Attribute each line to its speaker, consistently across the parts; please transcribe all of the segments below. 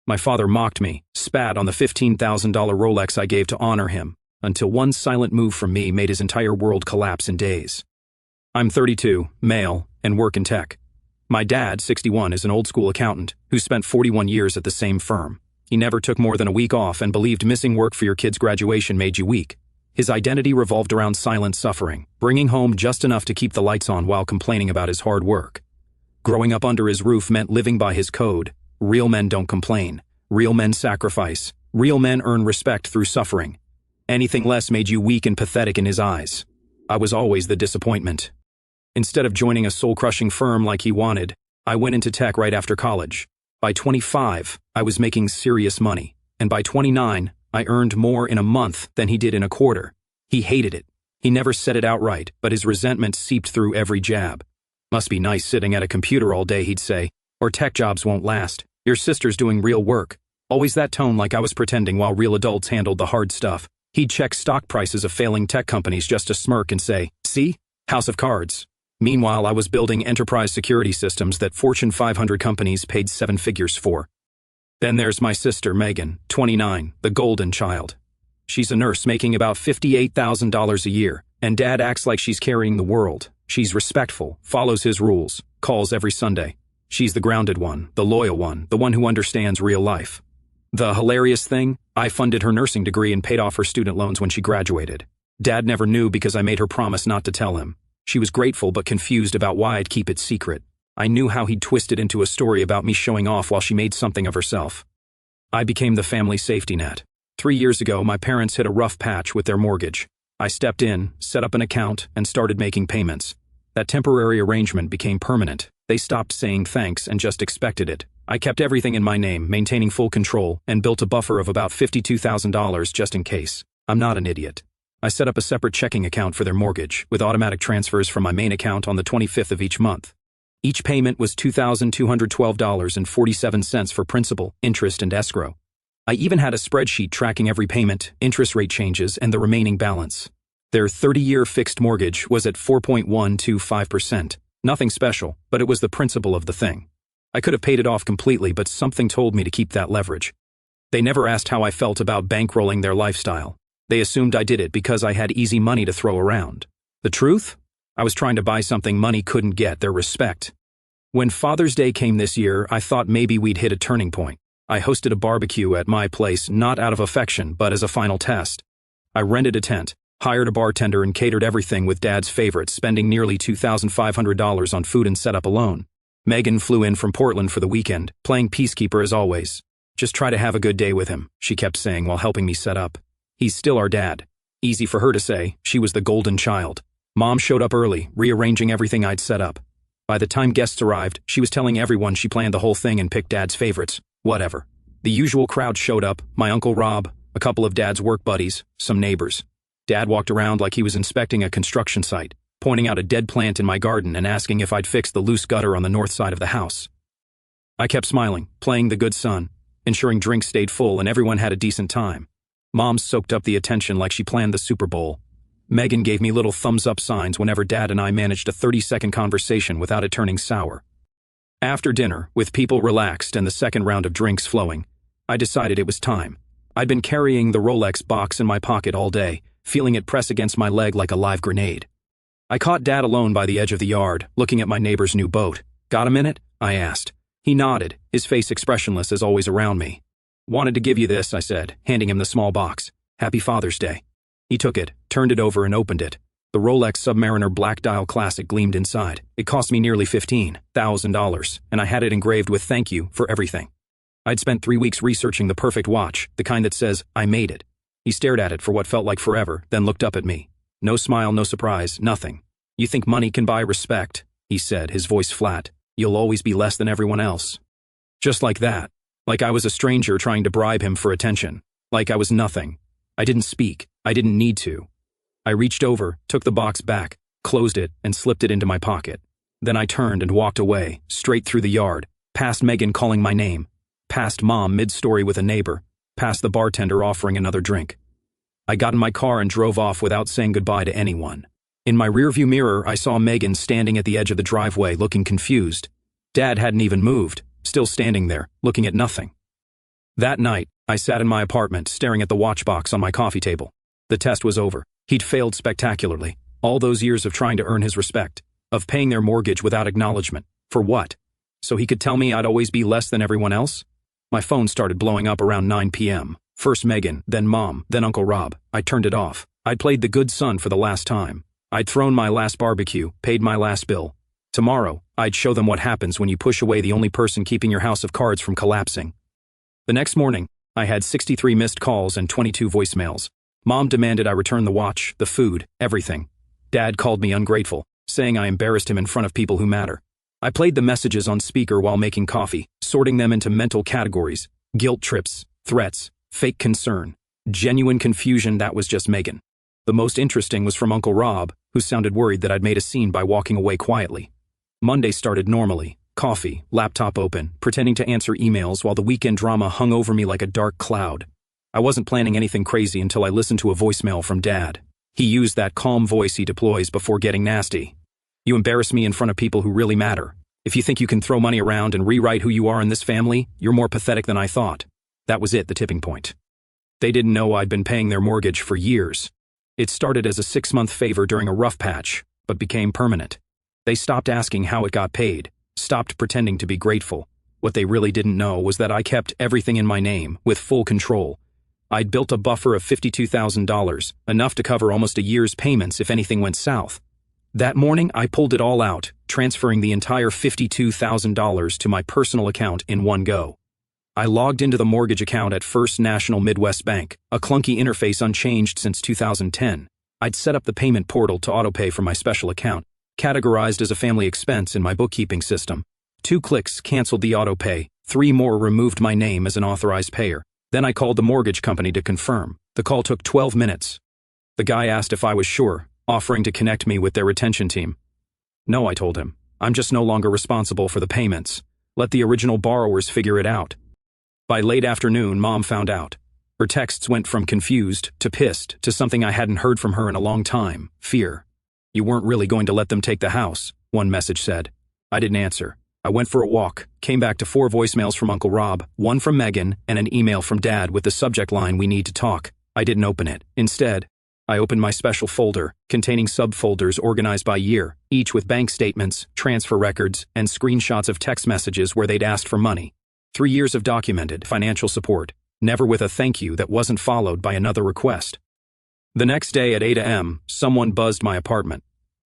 Speaker 1: My father mocked me, spat on the $15,000 Rolex I gave to honor him, until one silent move from me made his entire world collapse in days. I'm 32, male, and work in tech. My dad, 61, is an old-school accountant who spent 41 years at the same firm. He never took more than a week off and believed missing work for your kid's graduation made you weak. His identity revolved around silent suffering, bringing home just enough to keep the lights on while complaining about his hard work. Growing up under his roof meant living by his code. Real men don't complain. Real men sacrifice. Real men earn respect through suffering. Anything less made you weak and pathetic in his eyes. I was always the disappointment. Instead of joining a soul-crushing firm like he wanted, I went into tech right after college. By 25, I was making serious money, and by 29, I earned more in a month than he did in a quarter. He hated it. He never said it outright, but his resentment seeped through every jab. Must be nice sitting at a computer all day, he'd say, or tech jobs won't last. Your sister's doing real work. Always that tone like I was pretending while real adults handled the hard stuff. He'd check stock prices of failing tech companies just to smirk and say, see? House of cards. Meanwhile, I was building enterprise security systems that Fortune 500 companies paid 7 figures for. Then there's my sister, Megan, 29, the golden child. She's a nurse making about $58,000 a year, and Dad acts like she's carrying the world. She's respectful, follows his rules, calls every Sunday. She's the grounded one, the loyal one, the one who understands real life. The hilarious thing, I funded her nursing degree and paid off her student loans when she graduated. Dad never knew because I made her promise not to tell him. She was grateful but confused about why I'd keep it secret. I knew how he'd twist it into a story about me showing off while she made something of herself. I became the family safety net. 3 years ago, my parents hit a rough patch with their mortgage. I stepped in, set up an account, and started making payments. That temporary arrangement became permanent. They stopped saying thanks and just expected it. I kept everything in my name, maintaining full control, and built a buffer of about $52,000 just in case. I'm not an idiot. I set up a separate checking account for their mortgage, with automatic transfers from my main account on the 25th of each month. Each payment was $2,212.47 for principal, interest, and escrow. I even had a spreadsheet tracking every payment, interest rate changes, and the remaining balance. Their 30-year fixed mortgage was at 4.125%. Nothing special, but it was the principle of the thing. I could have paid it off completely, but something told me to keep that leverage. They never asked how I felt about bankrolling their lifestyle. They assumed I did it because I had easy money to throw around. The truth? I was trying to buy something money couldn't get, their respect. When Father's Day came this year, I thought maybe we'd hit a turning point. I hosted a barbecue at my place, not out of affection, but as a final test. I rented a tent, hired a bartender, and catered everything with Dad's favorites, spending nearly $2,500 on food and setup alone. Megan flew in from Portland for the weekend, playing peacekeeper as always. Just try to have a good day with him, she kept saying while helping me set up. He's still our dad. Easy for her to say, she was the golden child. Mom showed up early, rearranging everything I'd set up. By the time guests arrived, she was telling everyone she planned the whole thing and picked Dad's favorites. Whatever. The usual crowd showed up, my Uncle Rob, a couple of Dad's work buddies, some neighbors. Dad walked around like he was inspecting a construction site, pointing out a dead plant in my garden and asking if I'd fixed the loose gutter on the north side of the house. I kept smiling, playing the good son, ensuring drinks stayed full and everyone had a decent time. Mom soaked up the attention like she planned the Super Bowl. Megan gave me little thumbs-up signs whenever Dad and I managed a 30-second conversation without it turning sour. After dinner, with people relaxed and the second round of drinks flowing, I decided it was time. I'd been carrying the Rolex box in my pocket all day, feeling it press against my leg like a live grenade. I caught Dad alone by the edge of the yard, looking at my neighbor's new boat. "Got a minute?" I asked. He nodded, his face expressionless as always around me. "Wanted to give you this," I said, handing him the small box. "Happy Father's Day." He took it, turned it over and opened it. The Rolex Submariner Black Dial Classic gleamed inside. It cost me nearly $15,000, and I had it engraved with "Thank you for everything." I'd spent 3 weeks researching the perfect watch, the kind that says, "I made it." He stared at it for what felt like forever, then looked up at me. No smile, no surprise, nothing. "You think money can buy respect?" he said, his voice flat. "You'll always be less than everyone else." Just like that. Like I was a stranger trying to bribe him for attention. Like I was nothing. I didn't speak. I didn't need to. I reached over, took the box back, closed it, and slipped it into my pocket. Then I turned and walked away, straight through the yard, past Megan calling my name, past Mom mid-story with a neighbor, past the bartender offering another drink. I got in my car and drove off without saying goodbye to anyone. In my rearview mirror, I saw Megan standing at the edge of the driveway, looking confused. Dad hadn't even moved, still standing there, looking at nothing. That night, I sat in my apartment staring at the watch box on my coffee table. The test was over. He'd failed spectacularly. All those years of trying to earn his respect, of paying their mortgage without acknowledgement. For what? So he could tell me I'd always be less than everyone else? My phone started blowing up around 9 p.m. First Megan, then Mom, then Uncle Rob. I turned it off. I'd played the good son for the last time. I'd thrown my last barbecue, paid my last bill. Tomorrow, I'd show them what happens when you push away the only person keeping your house of cards from collapsing. The next morning, I had 63 missed calls and 22 voicemails. Mom demanded I return the watch, the food, everything. Dad called me ungrateful, saying I embarrassed him in front of people who matter. I played the messages on speaker while making coffee, sorting them into mental categories: guilt trips, threats, fake concern, genuine confusion. That was just Megan. The most interesting was from Uncle Rob, who sounded worried that I'd made a scene by walking away quietly. Monday started normally. Coffee, laptop open, pretending to answer emails while the weekend drama hung over me like a dark cloud. I wasn't planning anything crazy until I listened to a voicemail from Dad. He used that calm voice he deploys before getting nasty. You embarrass me in front of people who really matter. If you think you can throw money around and rewrite who you are in this family, you're more pathetic than I thought. That was it, the tipping point. They didn't know I'd been paying their mortgage for years. It started as a 6-month favor during a rough patch, but became permanent. They stopped asking how it got paid, stopped pretending to be grateful. What they really didn't know was that I kept everything in my name, with full control. I'd built a buffer of $52,000, enough to cover almost a year's payments if anything went south. That morning, I pulled it all out, transferring the entire $52,000 to my personal account in one go. I logged into the mortgage account at First National Midwest Bank, a clunky interface unchanged since 2010. I'd set up the payment portal to autopay from my special account, categorized as a family expense in my bookkeeping system. 2 clicks canceled the autopay, 3 more removed my name as an authorized payer. Then I called the mortgage company to confirm. The call took 12 minutes. The guy asked if I was sure, offering to connect me with their retention team. No, I told him. I'm just no longer responsible for the payments. Let the original borrowers figure it out. By late afternoon, Mom found out. Her texts went from confused to pissed to something I hadn't heard from her in a long time: fear. You weren't really going to let them take the house, one message said. I didn't answer. I went for a walk, came back to 4 voicemails from Uncle Rob, 1 from Megan, and an email from Dad with the subject line, "We need to talk." I didn't open it. Instead, I opened my special folder, containing subfolders organized by year, each with bank statements, transfer records, and screenshots of text messages where they'd asked for money. 3 years of documented financial support, never with a thank you that wasn't followed by another request. The next day at 8 a.m., someone buzzed my apartment.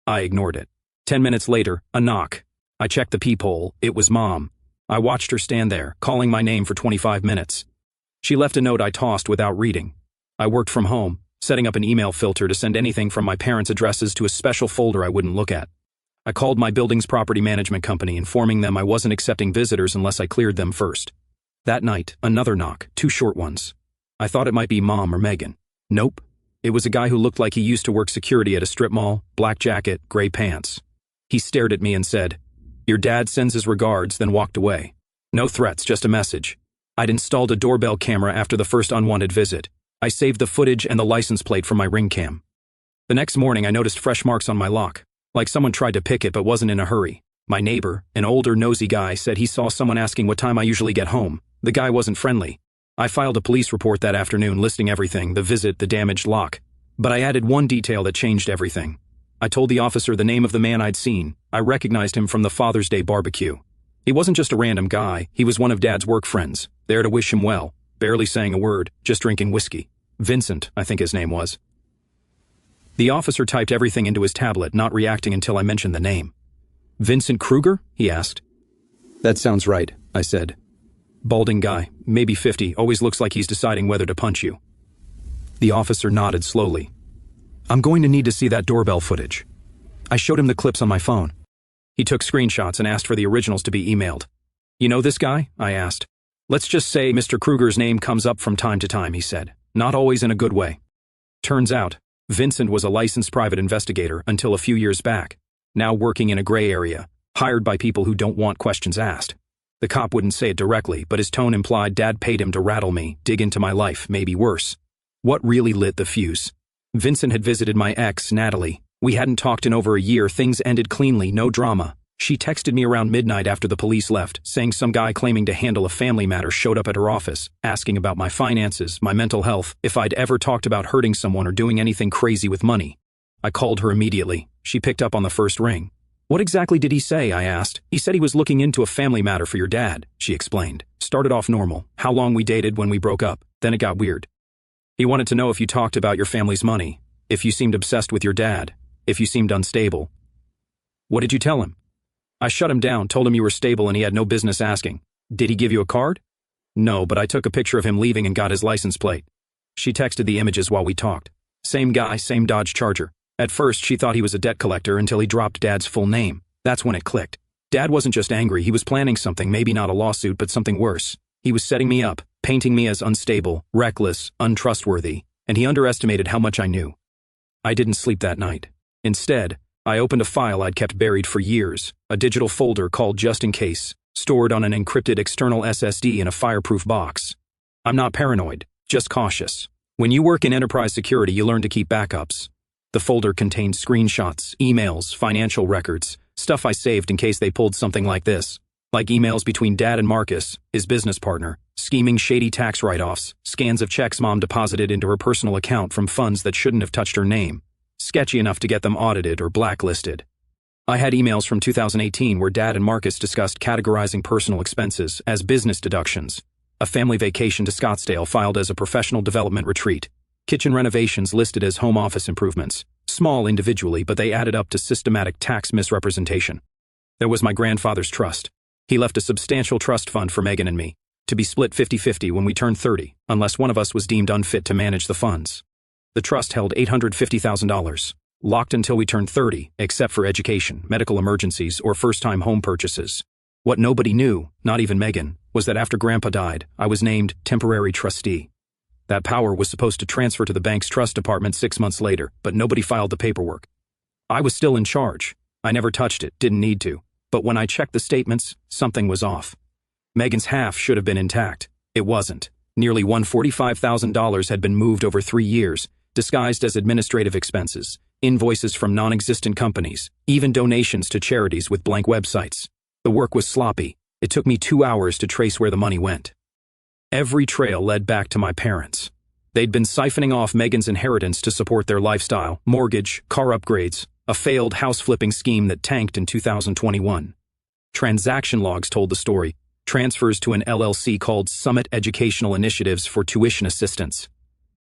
Speaker 1: I ignored it. 10 minutes later, a knock. I checked the peephole. It was Mom. I watched her stand there, calling my name for 25 minutes. She left a note I tossed without reading. I worked from home, setting up an email filter to send anything from my parents' addresses to a special folder I wouldn't look at. I called my building's property management company, informing them I wasn't accepting visitors unless I cleared them first. That night, another knock, 2 short ones. I thought it might be Mom or Megan. Nope. It was a guy who looked like he used to work security at a strip mall, black jacket, gray pants. He stared at me and said, "Your dad sends his regards," then walked away. No threats, just a message. I'd installed a doorbell camera after the first unwanted visit. I saved the footage and the license plate from my ring cam. The next morning, I noticed fresh marks on my lock, like someone tried to pick it but wasn't in a hurry. My neighbor, an older, nosy guy, said he saw someone asking what time I usually get home. The guy wasn't friendly. I filed a police report that afternoon listing everything: the visit, the damaged lock. But I added one detail that changed everything. I told the officer the name of the man I'd seen. I recognized him from the Father's Day barbecue. He wasn't just a random guy, he was one of Dad's work friends, there to wish him well, barely saying a word, just drinking whiskey. Vincent, I think his name was. The officer typed everything into his tablet, not reacting until I mentioned the name. "Vincent Kruger?" he asked. "That sounds right," I said. "Balding guy, maybe 50, always looks like he's deciding whether to punch you." The officer nodded slowly. "I'm going to need to see that doorbell footage." I showed him the clips on my phone. He took screenshots and asked for the originals to be emailed. "You know this guy?" I asked. "Let's just say Mr. Kruger's name comes up from time to time," he said. "Not always in a good way." Turns out, Vincent was a licensed private investigator until a few years back, now working in a gray area, hired by people who don't want questions asked. The cop wouldn't say it directly, but his tone implied Dad paid him to rattle me, dig into my life, maybe worse. What really lit the fuse? Vincent had visited my ex, Natalie. We hadn't talked in over a year, things ended cleanly, no drama. She texted me around midnight after the police left, saying some guy claiming to handle a family matter showed up at her office, asking about my finances, my mental health, if I'd ever talked about hurting someone or doing anything crazy with money. I called her immediately. She picked up on the first ring. "What exactly did he say?" I asked. "He said he was looking into a family matter for your dad," she explained. Started off normal, how long we dated when we broke up, then it got weird. "He wanted to know if you talked about your family's money, if you seemed obsessed with your dad, if you seemed unstable." "What did you tell him?" "I shut him down, told him you were stable and he had no business asking." "Did he give you a card?" "No, but I took a picture of him leaving and got his license plate." She texted the images while we talked. Same guy, same Dodge Charger. At first, she thought he was a debt collector until he dropped Dad's full name. That's when it clicked. Dad wasn't just angry, he was planning something, maybe not a lawsuit, but something worse. He was setting me up, painting me as unstable, reckless, untrustworthy, and he underestimated how much I knew. I didn't sleep that night. Instead, I opened a file I'd kept buried for years, a digital folder called Just In Case, stored on an encrypted external SSD in a fireproof box. I'm not paranoid, just cautious. When you work in enterprise security, you learn to keep backups. The folder contained screenshots, emails, financial records, stuff I saved in case they pulled something like this. Like emails between Dad and Marcus, his business partner, scheming shady tax write-offs, scans of checks Mom deposited into her personal account from funds that shouldn't have touched her name. Sketchy enough to get them audited or blacklisted. I had emails from 2018 where Dad and Marcus discussed categorizing personal expenses as business deductions. A family vacation to Scottsdale filed as a professional development retreat. Kitchen renovations listed as home office improvements. Small individually, but they added up to systematic tax misrepresentation. There was my grandfather's trust. He left a substantial trust fund for Megan and me, to be split 50-50 when we turned 30, unless one of us was deemed unfit to manage the funds. The trust held $850,000, locked until we turned 30, except for education, medical emergencies, or first-time home purchases. What nobody knew, not even Megan, was that after Grandpa died, I was named temporary trustee. That power was supposed to transfer to the bank's trust department 6 months later, but nobody filed the paperwork. I was still in charge. I never touched it, didn't need to. But when I checked the statements, something was off. Megan's half should have been intact. It wasn't. Nearly $145,000 had been moved over 3 years, disguised as administrative expenses, invoices from non-existent companies, even donations to charities with blank websites. The work was sloppy. It took me 2 hours to trace where the money went. Every trail led back to my parents. They'd been siphoning off Megan's inheritance to support their lifestyle, mortgage, car upgrades, a failed house-flipping scheme that tanked in 2021. Transaction logs told the story. Transfers to an LLC called Summit Educational Initiatives for tuition assistance.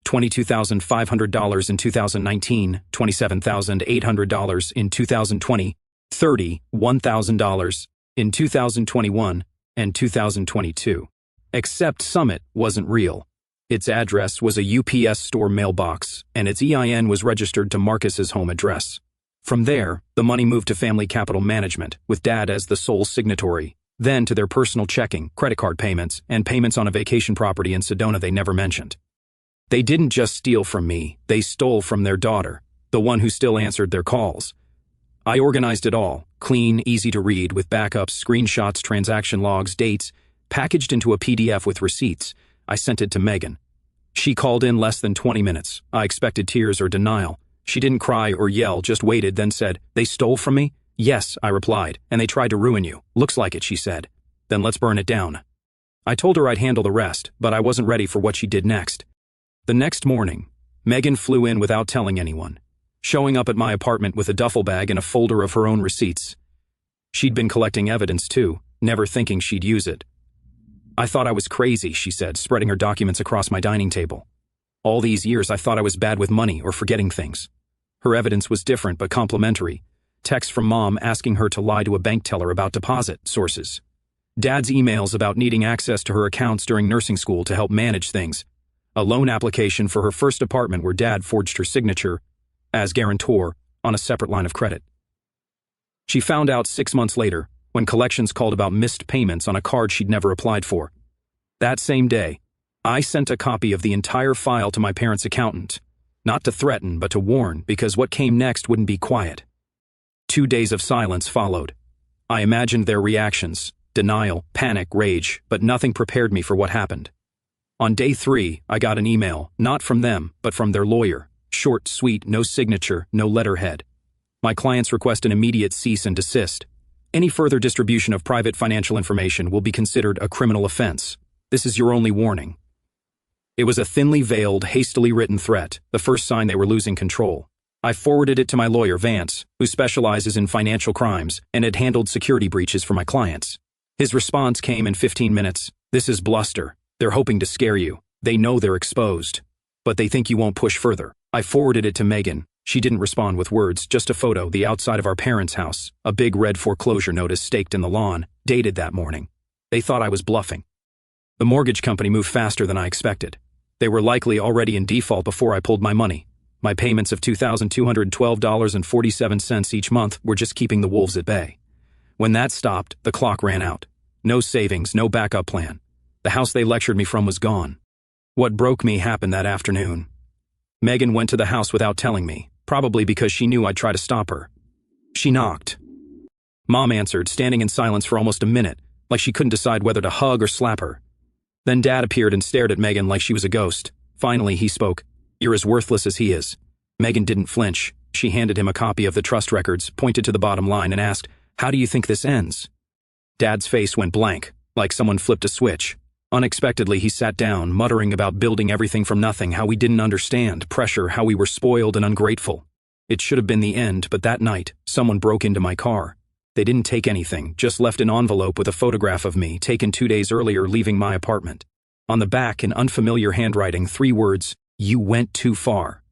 Speaker 1: $22,500 in 2019, $27,800 in 2020, $31,000 in 2021, and 2022. Except Summit wasn't real. Its address was a UPS store mailbox, and its EIN was registered to Marcus's home address. From there, the money moved to Family Capital Management, with Dad as the sole signatory, then to their personal checking, credit card payments, and payments on a vacation property in Sedona they never mentioned. They didn't just steal from me, they stole from their daughter, the one who still answered their calls. I organized it all, clean, easy to read, with backups, screenshots, transaction logs, dates, packaged into a PDF with receipts. I sent it to Megan. She called in less than 20 minutes. I expected tears or denial. She didn't cry or yell, just waited, then said, "They stole from me?" "Yes," I replied, "and they tried to ruin you." "Looks like it," she said. "Then let's burn it down." I told her I'd handle the rest, but I wasn't ready for what she did next. The next morning, Megan flew in without telling anyone, showing up at my apartment with a duffel bag and a folder of her own receipts. She'd been collecting evidence too, never thinking she'd use it. "I thought I was crazy," she said, spreading her documents across my dining table. "All these years I thought I was bad with money or forgetting things." Her evidence was different but complementary. Texts from Mom asking her to lie to a bank teller about deposit sources. Dad's emails about needing access to her accounts during nursing school to help manage things. A loan application for her first apartment where Dad forged her signature as guarantor on a separate line of credit. She found out 6 months later when collections called about missed payments on a card she'd never applied for. That same day, I sent a copy of the entire file to my parents' accountant, not to threaten but to warn, because what came next wouldn't be quiet. 2 days of silence followed. I imagined their reactions, denial, panic, rage, but nothing prepared me for what happened. On day 3, I got an email, not from them, but from their lawyer. Short, sweet, no signature, no letterhead. My clients request an immediate cease and desist. Any further distribution of private financial information will be considered a criminal offense. This is your only warning." It was a thinly veiled, hastily written threat, the first sign they were losing control. I forwarded it to my lawyer, Vance, who specializes in financial crimes and had handled security breaches for my clients. His response came in 15 minutes. "This is bluster. They're hoping to scare you. They know they're exposed. But they think you won't push further." I forwarded it to Megan. She didn't respond with words, just a photo, the outside of our parents' house, a big red foreclosure notice staked in the lawn, dated that morning. They thought I was bluffing. The mortgage company moved faster than I expected. They were likely already in default before I pulled my money. My payments of $2,212.47 each month were just keeping the wolves at bay. When that stopped, the clock ran out. No savings, no backup plan. The house they lectured me from was gone. What broke me happened that afternoon. Megan went to the house without telling me, probably because she knew I'd try to stop her. She knocked. Mom answered, standing in silence for almost a minute, like she couldn't decide whether to hug or slap her. Then Dad appeared and stared at Megan like she was a ghost. Finally, he spoke. "You're as worthless as he is." Megan didn't flinch. She handed him a copy of the trust records, pointed to the bottom line, and asked, "How do you think this ends?" Dad's face went blank, like someone flipped a switch. Unexpectedly, he sat down, muttering about building everything from nothing, how we didn't understand, pressure, how we were spoiled and ungrateful. It should have been the end, but that night, someone broke into my car. They didn't take anything, just left an envelope with a photograph of me, taken 2 days earlier leaving my apartment. On the back, in unfamiliar handwriting, 3 words, "You went too far."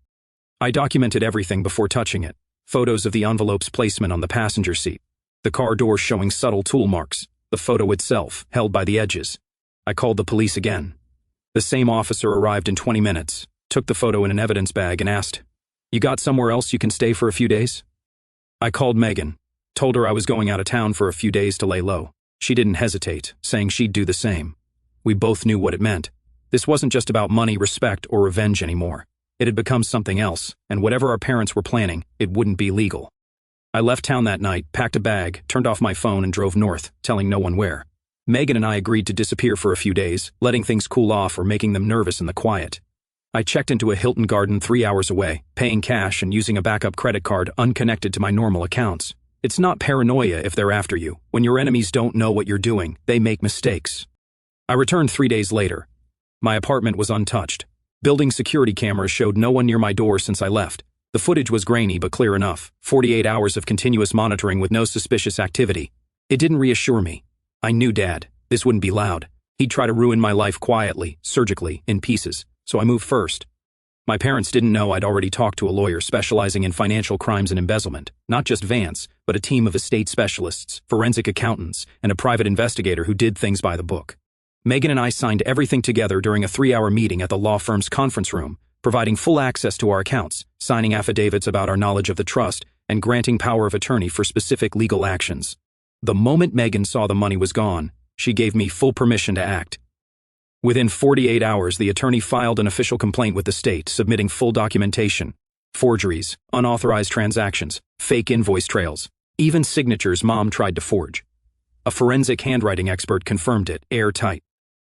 Speaker 1: I documented everything before touching it. Photos of the envelope's placement on the passenger seat. The car door showing subtle tool marks. The photo itself, held by the edges. I called the police again. The same officer arrived in 20 minutes, took the photo in an evidence bag and asked, "You got somewhere else you can stay for a few days?" I called Megan, told her I was going out of town for a few days to lay low. She didn't hesitate, saying she'd do the same. We both knew what it meant. This wasn't just about money, respect, or revenge anymore. It had become something else, and whatever our parents were planning, it wouldn't be legal. I left town that night, packed a bag, turned off my phone and drove north, telling no one where. Megan and I agreed to disappear for a few days, letting things cool off or making them nervous in the quiet. I checked into a Hilton Garden 3 hours away, paying cash and using a backup credit card unconnected to my normal accounts. It's not paranoia if they're after you. When your enemies don't know what you're doing, they make mistakes. I returned 3 days later. My apartment was untouched. Building security cameras showed no one near my door since I left. The footage was grainy but clear enough. 48 hours of continuous monitoring with no suspicious activity. It didn't reassure me. I knew Dad. This wouldn't be loud. He'd try to ruin my life quietly, surgically, in pieces. So I moved first. My parents didn't know I'd already talked to a lawyer specializing in financial crimes and embezzlement. Not just Vance, but a team of estate specialists, forensic accountants, and a private investigator who did things by the book. Megan and I signed everything together during a 3-hour meeting at the law firm's conference room, providing full access to our accounts, signing affidavits about our knowledge of the trust, and granting power of attorney for specific legal actions. The moment Megan saw the money was gone, she gave me full permission to act. Within 48 hours, the attorney filed an official complaint with the state, submitting full documentation. Forgeries, unauthorized transactions, fake invoice trails, even signatures Mom tried to forge. A forensic handwriting expert confirmed it, airtight.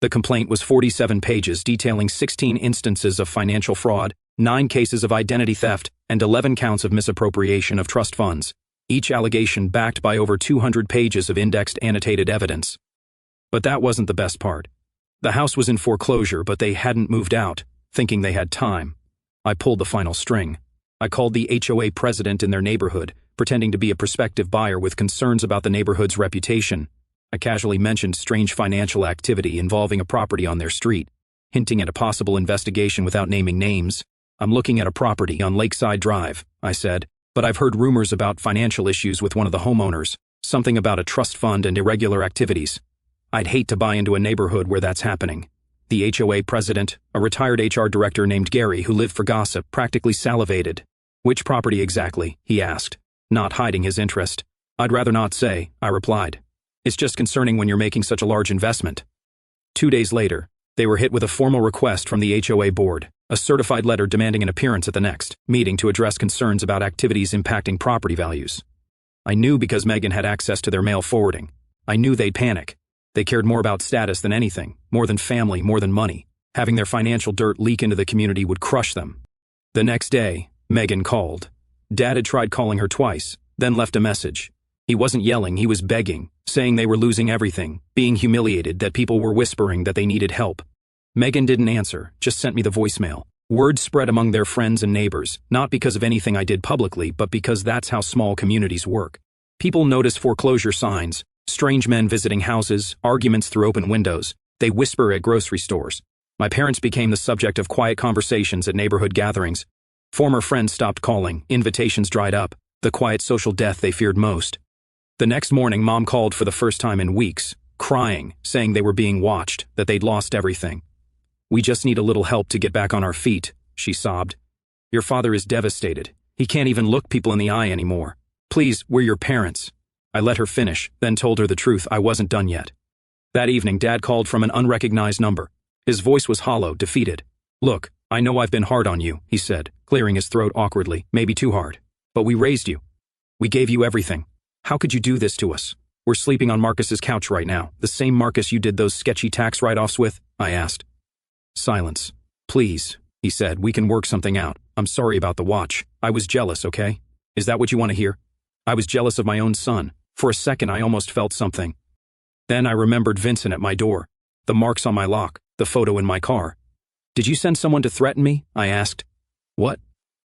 Speaker 1: The complaint was 47 pages, detailing 16 instances of financial fraud, 9 cases of identity theft, and 11 counts of misappropriation of trust funds, each allegation backed by over 200 pages of indexed annotated evidence. But that wasn't the best part. The house was in foreclosure, but they hadn't moved out, thinking they had time. I pulled the final string. I called the HOA president in their neighborhood, pretending to be a prospective buyer with concerns about the neighborhood's reputation. I casually mentioned strange financial activity involving a property on their street, hinting at a possible investigation without naming names. "I'm looking at a property on Lakeside Drive," I said, "but I've heard rumors about financial issues with one of the homeowners, something about a trust fund and irregular activities. I'd hate to buy into a neighborhood where that's happening." The HOA president, a retired HR director named Gary who lived for gossip, practically salivated. "Which property exactly?" he asked, not hiding his interest. "I'd rather not say," I replied. "It's just concerning when you're making such a large investment." 2 days later, they were hit with a formal request from the HOA board, a certified letter demanding an appearance at the next meeting to address concerns about activities impacting property values. I knew because Megan had access to their mail forwarding. I knew they'd panic. They cared more about status than anything, more than family, more than money. Having their financial dirt leak into the community would crush them. The next day, Megan called. Dad had tried calling her twice, then left a message. He wasn't yelling, he was begging, saying they were losing everything, being humiliated, that people were whispering that they needed help. Megan didn't answer, just sent me the voicemail. Word spread among their friends and neighbors, not because of anything I did publicly, but because that's how small communities work. People notice foreclosure signs, strange men visiting houses, arguments through open windows. They whisper at grocery stores. My parents became the subject of quiet conversations at neighborhood gatherings. Former friends stopped calling, invitations dried up, the quiet social death they feared most. The next morning, Mom called for the first time in weeks, crying, saying they were being watched, that they'd lost everything. "We just need a little help to get back on our feet," she sobbed. "Your father is devastated. He can't even look people in the eye anymore. Please, we're your parents." I let her finish, then told her the truth. I wasn't done yet. That evening, Dad called from an unrecognized number. His voice was hollow, defeated. "Look, I know I've been hard on you," he said, clearing his throat awkwardly, "maybe too hard. But we raised you. We gave you everything. How could you do this to us? We're sleeping on Marcus's couch right now, the same Marcus you did those sketchy tax write-offs with," I asked. Silence. "Please," he said, "we can work something out. I'm sorry about the watch. I was jealous, okay? Is that what you want to hear? I was jealous of my own son. For a second, I almost felt something. Then I remembered Vincent at my door, the marks on my lock, the photo in my car. Did you send someone to threaten me?" I asked. "What?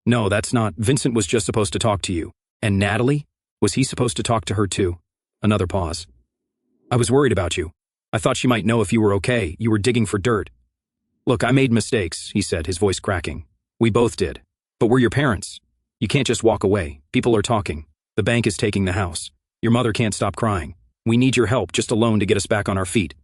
Speaker 1: No, that's not. Vincent was just supposed to talk to you. And Natalie? Was he supposed to talk to her too?" Another pause. "I was worried about you. I thought she might know if you were okay. You were digging for dirt." "Look, I made mistakes," he said, his voice cracking. "We both did. But we're your parents. You can't just walk away. People are talking. The bank is taking the house. Your mother can't stop crying. We need your help, just a loan to get us back on our feet.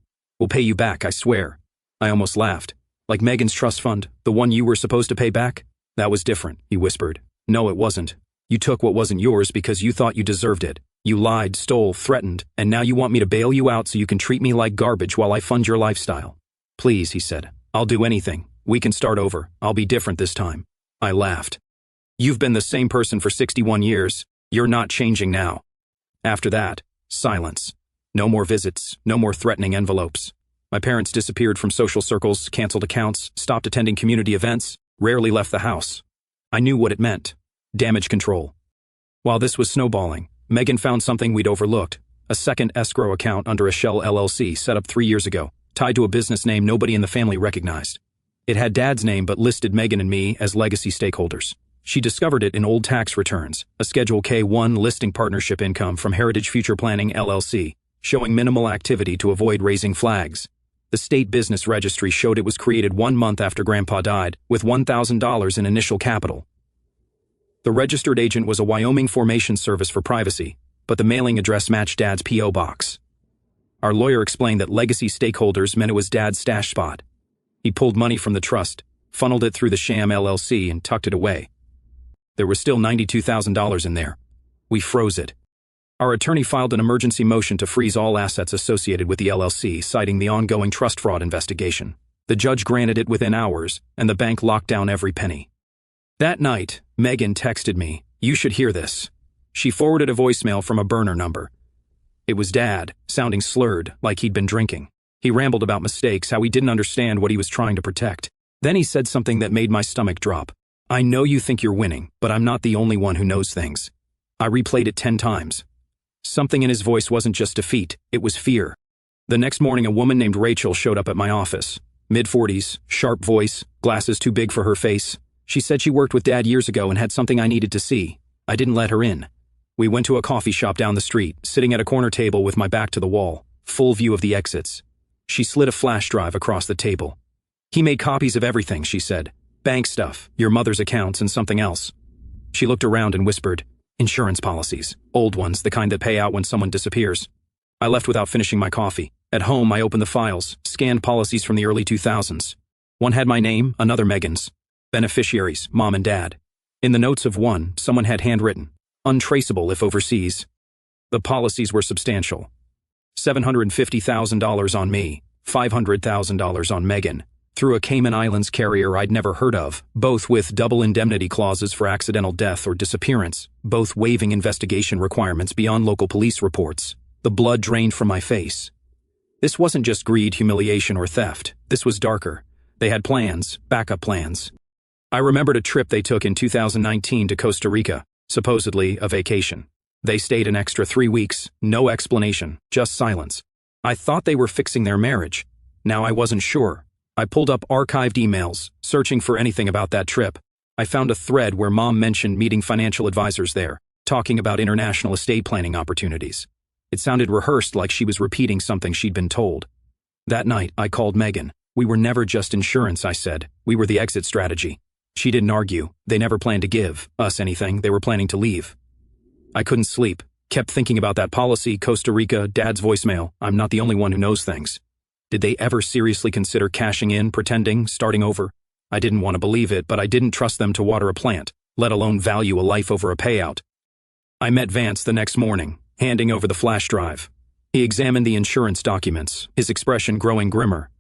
Speaker 1: We'll pay you back, I swear." I almost laughed. "Like Megan's trust fund, the one you were supposed to pay back?" "That was different," he whispered. "No, it wasn't. You took what wasn't yours because you thought you deserved it. You lied, stole, threatened, and now you want me to bail you out so you can treat me like garbage while I fund your lifestyle." "Please," he said. "I'll do anything. We can start over. I'll be different this time." I laughed. "You've been the same person for 61 years. You're not changing now." After that, silence. No more visits, no more threatening envelopes. My parents disappeared from social circles, canceled accounts, stopped attending community events, rarely left the house. I knew what it meant. Damage control. While this was snowballing, Megan found something we'd overlooked, a second escrow account under a shell LLC set up 3 years ago, tied to a business name nobody in the family recognized. It had Dad's name but listed Megan and me as legacy stakeholders. She discovered it in old tax returns, a Schedule K-1 listing partnership income from Heritage Future Planning LLC, showing minimal activity to avoid raising flags. The state business registry showed it was created 1 month after Grandpa died, with $1,000 in initial capital. The registered agent was a Wyoming formation service for privacy, but the mailing address matched Dad's P.O. box. Our lawyer explained that legacy stakeholders meant it was Dad's stash spot. He pulled money from the trust, funneled it through the sham LLC, and tucked it away. There was still $92,000 in there. We froze it. Our attorney filed an emergency motion to freeze all assets associated with the LLC, citing the ongoing trust fraud investigation. The judge granted it within hours, and the bank locked down every penny. That night, Megan texted me, "You should hear this." She forwarded a voicemail from a burner number. It was Dad, sounding slurred, like he'd been drinking. He rambled about mistakes, how he didn't understand what he was trying to protect. Then he said something that made my stomach drop. "I know you think you're winning, but I'm not the only one who knows things." I replayed it 10 times. Something in his voice wasn't just defeat, it was fear. The next morning, a woman named Rachel showed up at my office. Mid-40s, sharp voice, glasses too big for her face. She said she worked with Dad years ago and had something I needed to see. I didn't let her in. We went to a coffee shop down the street, sitting at a corner table with my back to the wall, full view of the exits. She slid a flash drive across the table. "He made copies of everything," she said. "Bank stuff, your mother's accounts, and something else." She looked around and whispered, "Insurance policies, old ones, the kind that pay out when someone disappears." I left without finishing my coffee. At home, I opened the files, scanned policies from the early 2000s. One had my name, another Megan's. Beneficiaries, Mom and Dad. In the notes of one, someone had handwritten, "Untraceable if overseas." The policies were substantial. $750,000 on me, $500,000 on Megan, through a Cayman Islands carrier I'd never heard of, both with double indemnity clauses for accidental death or disappearance, both waiving investigation requirements beyond local police reports. The blood drained from my face. This wasn't just greed, humiliation, or theft. This was darker. They had plans, backup plans. I remembered a trip they took in 2019 to Costa Rica, supposedly a vacation. They stayed an extra 3 weeks, no explanation, just silence. I thought they were fixing their marriage. Now I wasn't sure. I pulled up archived emails, searching for anything about that trip. I found a thread where Mom mentioned meeting financial advisors there, talking about international estate planning opportunities. It sounded rehearsed, like she was repeating something she'd been told. That night, I called Megan. We were never just insurance, I said. We were the exit strategy. She didn't argue. They never planned to give us anything. They were planning to leave. I couldn't sleep. Kept thinking about that policy, Costa Rica, Dad's voicemail. I'm not the only one who knows things. Did they ever seriously consider cashing in, pretending, starting over? I didn't want to believe it, but I didn't trust them to water a plant, let alone value a life over a payout. I met Vance the next morning, handing over the flash drive. He examined the insurance documents, his expression growing grimmer.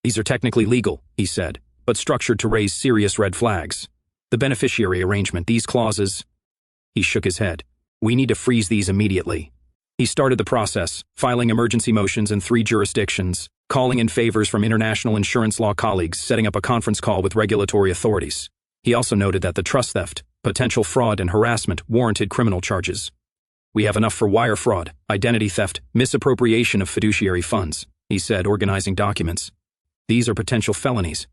Speaker 1: These are technically legal, he said, but structured to raise serious red flags. The beneficiary arrangement, these clauses. He shook his head. We need to freeze these immediately. He started the process, filing emergency motions in 3 jurisdictions, calling in favors from international insurance law colleagues, setting up a conference call with regulatory authorities. He also noted that the trust theft, potential fraud, and harassment warranted criminal charges. We have enough for wire fraud, identity theft, misappropriation of fiduciary funds, he said, organizing documents. These are potential felonies.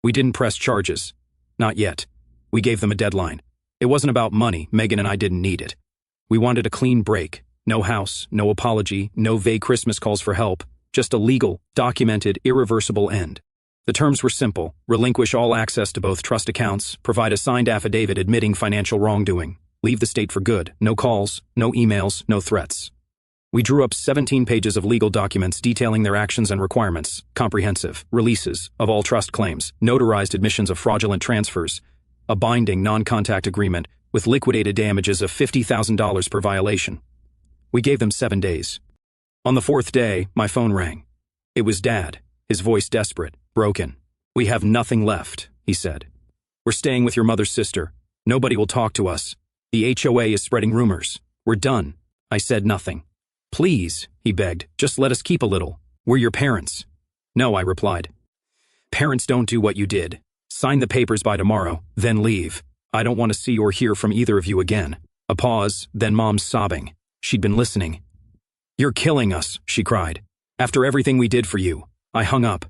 Speaker 1: We didn't press charges. Not yet. We gave them a deadline. It wasn't about money. Megan and I didn't need it. We wanted a clean break. No house, no apology, no vague Christmas calls for help. Just a legal, documented, irreversible end. The terms were simple: relinquish all access to both trust accounts, provide a signed affidavit admitting financial wrongdoing, leave the state for good, no calls, no emails, no threats. We drew up 17 pages of legal documents detailing their actions and requirements, comprehensive, releases of all trust claims, notarized admissions of fraudulent transfers, a binding non-contact agreement with liquidated damages of $50,000 per violation. We gave them 7 days. On the 4th day, my phone rang. It was Dad, his voice desperate, broken. We have nothing left, he said. We're staying with your mother's sister. Nobody will talk to us. The HOA is spreading rumors. We're done. I said nothing. Please, he begged, just let us keep a little. We're your parents. No, I replied. Parents don't do what you did. Sign the papers by tomorrow, then leave. I don't want to see or hear from either of you again. A pause, then Mom's sobbing. She'd been listening. You're killing us, she cried. After everything we did for you. I hung up.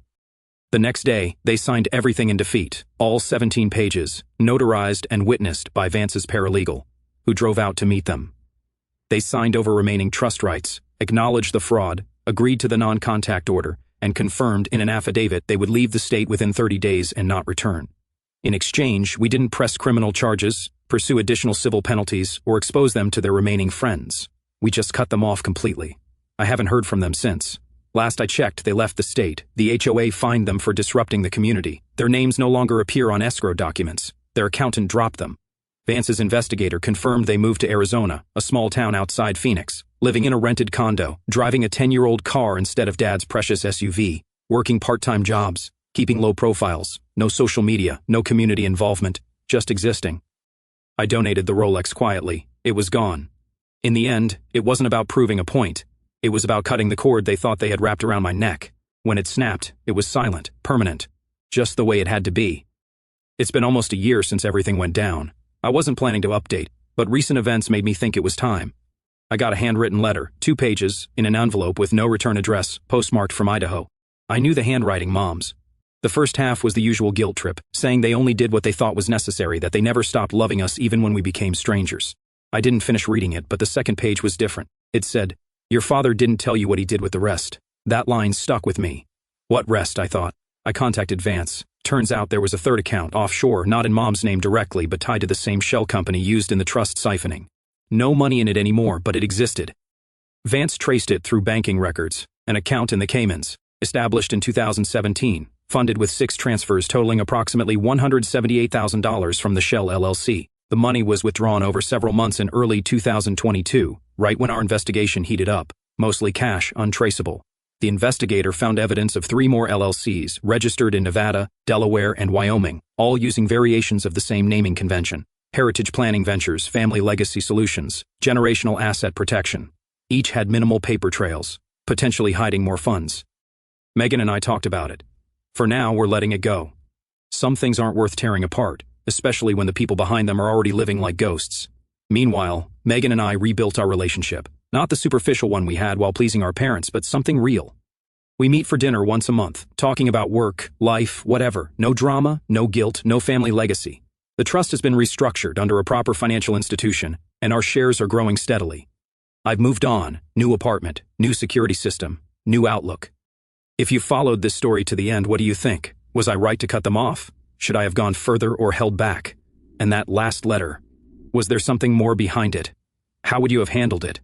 Speaker 1: The next day, they signed everything in defeat, all 17 pages, notarized and witnessed by Vance's paralegal, who drove out to meet them. They signed over remaining trust rights, acknowledged the fraud, agreed to the non-contact order, and confirmed in an affidavit they would leave the state within 30 days and not return. In exchange, we didn't press criminal charges, pursue additional civil penalties, or expose them to their remaining friends. We just cut them off completely. I haven't heard from them since. Last I checked, they left the state. The HOA fined them for disrupting the community. Their names no longer appear on escrow documents. Their accountant dropped them. Vance's investigator confirmed they moved to Arizona, a small town outside Phoenix, living in a rented condo, driving a 10-year-old car instead of Dad's precious SUV, working part-time jobs, keeping low profiles, no social media, no community involvement, just existing. I donated the Rolex quietly. It was gone. In the end, it wasn't about proving a point. It was about cutting the cord they thought they had wrapped around my neck. When it snapped, it was silent, permanent, just the way it had to be. It's been almost a year since everything went down. I wasn't planning to update, but recent events made me think it was time. I got a handwritten letter, 2 pages, in an envelope with no return address, postmarked from Idaho. I knew the handwriting, Mom's. The first half was the usual guilt trip, saying they only did what they thought was necessary, that they never stopped loving us even when we became strangers. I didn't finish reading it, but the second page was different. It said, "Your father didn't tell you what he did with the rest." That line stuck with me. What rest, I thought. I contacted Vance. Turns out there was a third account, offshore, not in Mom's name directly, but tied to the same shell company used in the trust siphoning. No money in it anymore, but it existed. Vance traced it through banking records. An account in the Caymans, established in 2017, funded with 6 transfers totaling approximately $178,000 from the Shell LLC. The money was withdrawn over several months in early 2022, right when our investigation heated up, mostly cash, untraceable. The investigator found evidence of 3 more LLCs registered in Nevada, Delaware, and Wyoming, all using variations of the same naming convention: Heritage Planning Ventures, Family Legacy Solutions, Generational Asset Protection. Each had minimal paper trails, potentially hiding more funds. Megan and I talked about it. For now, we're letting it go. Some things aren't worth tearing apart, especially when the people behind them are already living like ghosts. Meanwhile, Megan and I rebuilt our relationship. Not the superficial one we had while pleasing our parents, but something real. We meet for dinner once a month, talking about work, life, whatever. No drama, no guilt, no family legacy. The trust has been restructured under a proper financial institution, and our shares are growing steadily. I've moved on, new apartment, new security system, new outlook. If you followed this story to the end, what do you think? Was I right to cut them off? Should I have gone further or held back? And that last letter, was there something more behind it? How would you have handled it?